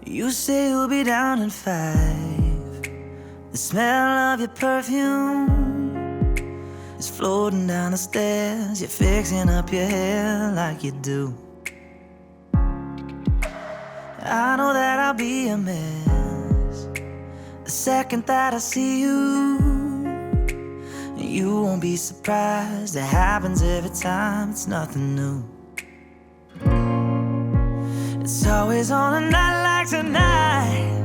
You say you'll be down in 5. The smell of your perfume is floating down the stairs. You're fixing up your hair like you do. I know that I'll be a mess the second that I see you. You won't be surprised, it happens every time, it's nothing new. It's always on a night like tonight.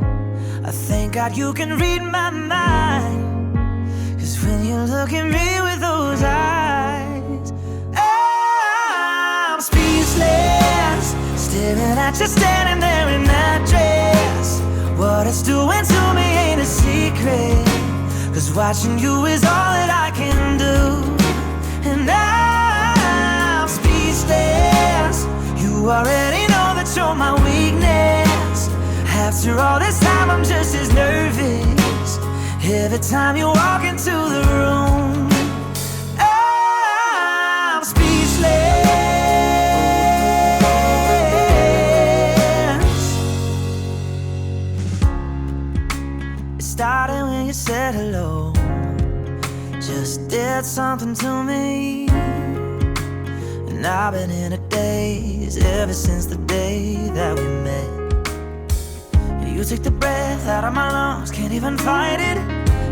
I thank God you can read my mind, 'cause when you look at me with those eyes, I'm speechless, staring at you standing there in that dress. What it's doing to me ain't a secret, 'cause watching you is all that I can do. And I'm speechless. You already know that you're my weakness. After all this time I'm just as nervous every time you walk into the room. I'm speechless. It started when you said hello, just did something to me. And I've been in a daze ever since the day that we met. You took the breath out of my lungs, can't even fight it,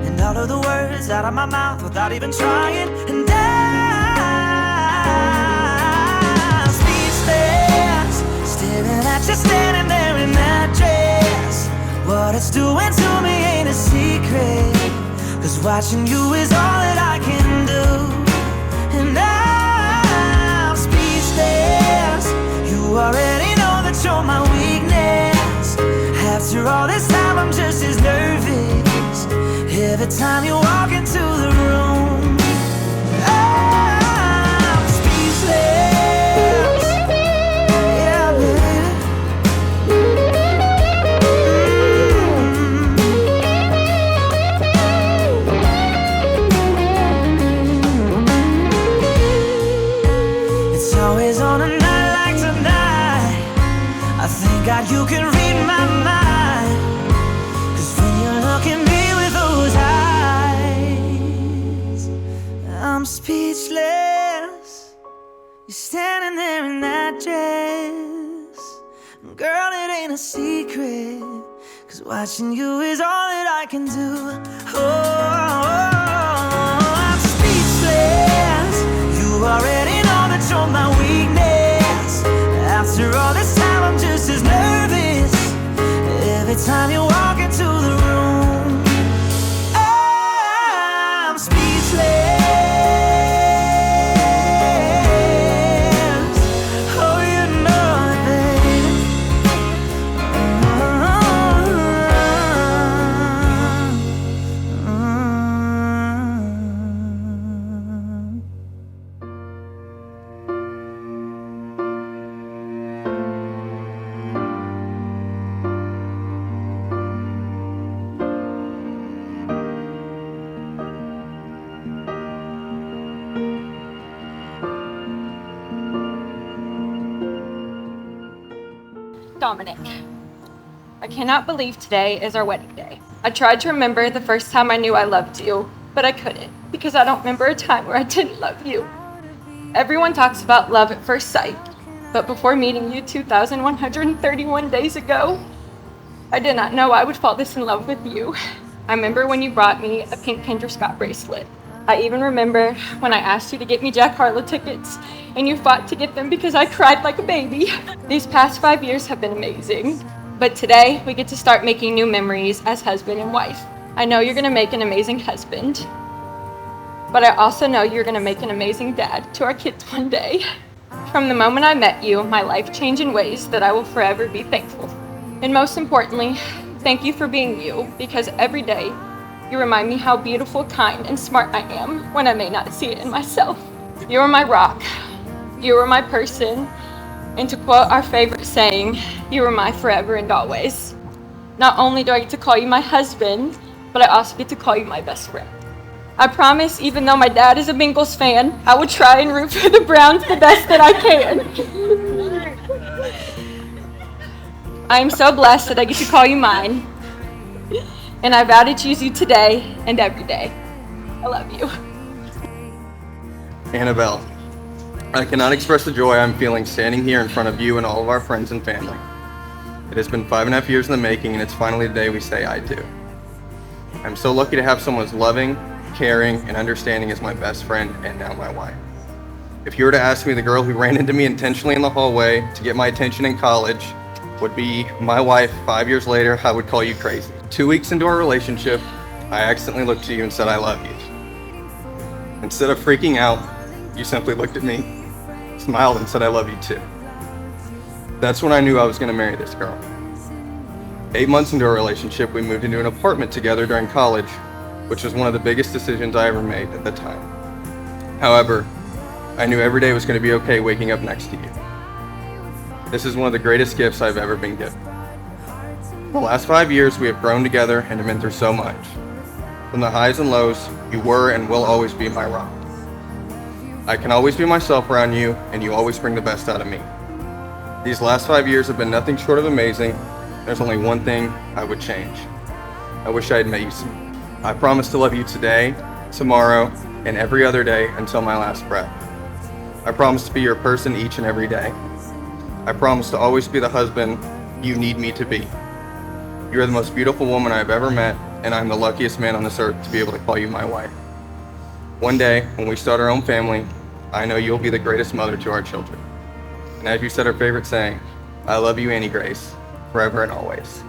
and all of the words out of my mouth without even trying. And I'm speechless, staring at you standing there in that dress. What it's doing to me ain't a secret, 'cause watching you is all that I can do. And I'm speechless. You already know that you're my weakness. After all this time I'm just as nervous every time you walk into the room. I'm speechless. Yeah, baby. It's always on a night like tonight. I thank God you can read my mind, 'cause when you look at me with those eyes, I'm speechless. You're standing there in that dress. Girl, it ain't a secret, 'cause watching you is all that I can do. Oh, I'm speechless. You already know that you're my weakness. After all this time I'm just as nervous every time you walk into the room. I'm speechless. Oh, you know it, baby. Dominic, I cannot believe today is our wedding day. I tried to remember the first time I knew I loved you, but I couldn't, because I don't remember a time where I didn't love you. Everyone talks about love at first sight, but before meeting you 2,131 days ago, I did not know I would fall this in love with you. I remember when you brought me a pink Kendra Scott bracelet. I even remember when I asked you to get me Jack Harlow tickets, and you fought to get them because I cried like a baby. These past 5 years have been amazing, but today we get to start making new memories as husband and wife. I know you're gonna make an amazing husband, but I also know you're gonna make an amazing dad to our kids one day. From the moment I met you, my life changed in ways that I will forever be thankful for. And most importantly, thank you for being you, because every day you remind me how beautiful, kind, and smart I am when I may not see it in myself. You are my rock. You are my person. And to quote our favorite saying, you are my forever and always. Not only do I get to call you my husband, but I also get to call you my best friend. I promise, even though my dad is a Bengals fan, I will try and root for the Browns the best that I can. I am so blessed that I get to call you mine. And I vow to choose you today and every day. I love you. Annabelle, I cannot express the joy I'm feeling standing here in front of you and all of our friends and family. It has been 5.5 years in the making, and it's finally the day we say I do. I'm so lucky to have someone as loving, caring, and understanding as my best friend and now my wife. If you were to ask me, the girl who ran into me intentionally in the hallway to get my attention in college would be my wife 5 years later, I would call you crazy. 2 weeks into our relationship, I accidentally looked at you and said, I love you. Instead of freaking out, you simply looked at me, smiled, and said, I love you too. That's when I knew I was going to marry this girl. 8 months into our relationship, we moved into an apartment together during college, which was one of the biggest decisions I ever made at the time. However, I knew every day was going to be okay waking up next to you. This is one of the greatest gifts I've ever been given. The last 5 years, we have grown together and have been through so much. From the highs and lows, you were and will always be my rock. I can always be myself around you, and you always bring the best out of me. These last 5 years have been nothing short of amazing. There's only one thing I would change. I wish I had met you sooner. I promise to love you today, tomorrow, and every other day until my last breath. I promise to be your person each and every day. I promise to always be the husband you need me to be. You are the most beautiful woman I've ever met, and I'm the luckiest man on this earth to be able to call you my wife. One day, when we start our own family, I know you'll be the greatest mother to our children. And as you said our favorite saying, I love you, Annie Grace, forever and always.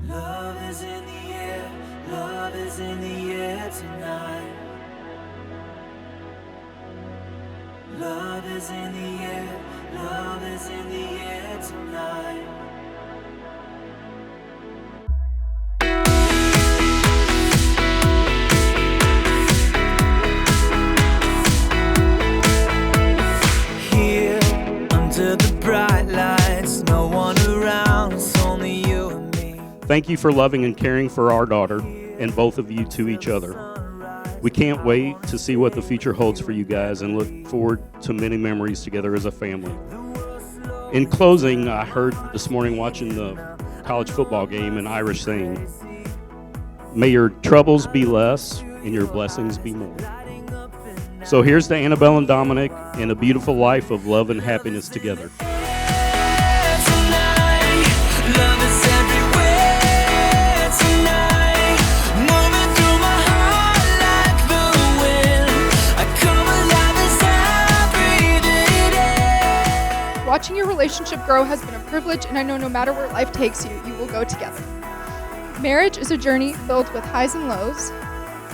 Love is in the air, love is in the air tonight. Love is in the air, love is in the air tonight. Here, under the bright lights, no one around, it's only you and me. Thank you for loving and caring for our daughter and both of you to each other. We can't wait to see what the future holds for you guys and look forward to many memories together as a family. In closing, I heard this morning watching the college football game an Irish saying, may your troubles be less and your blessings be more. So here's to Annabelle and Dominic and a beautiful life of love and happiness together. Watching your relationship grow has been a privilege, and I know no matter where life takes you, you will go together. Marriage is a journey filled with highs and lows,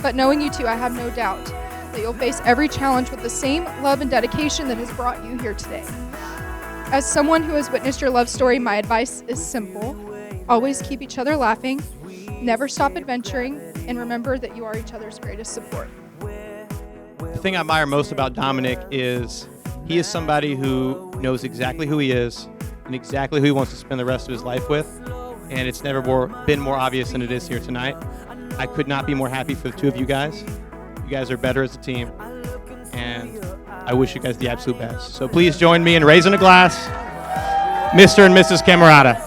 but knowing you two, I have no doubt that you'll face every challenge with the same love and dedication that has brought you here today. As someone who has witnessed your love story, my advice is simple. Always keep each other laughing, never stop adventuring, and remember that you are each other's greatest support. The thing I admire most about Dominic is he is somebody who knows exactly who he is and exactly who he wants to spend the rest of his life with, and it's never been more obvious than it is here tonight. I could not be more happy for the two of you guys. You guys are better as a team, and I wish you guys the absolute best. So please join me in raising a glass, Mr. and Mrs. Camerata.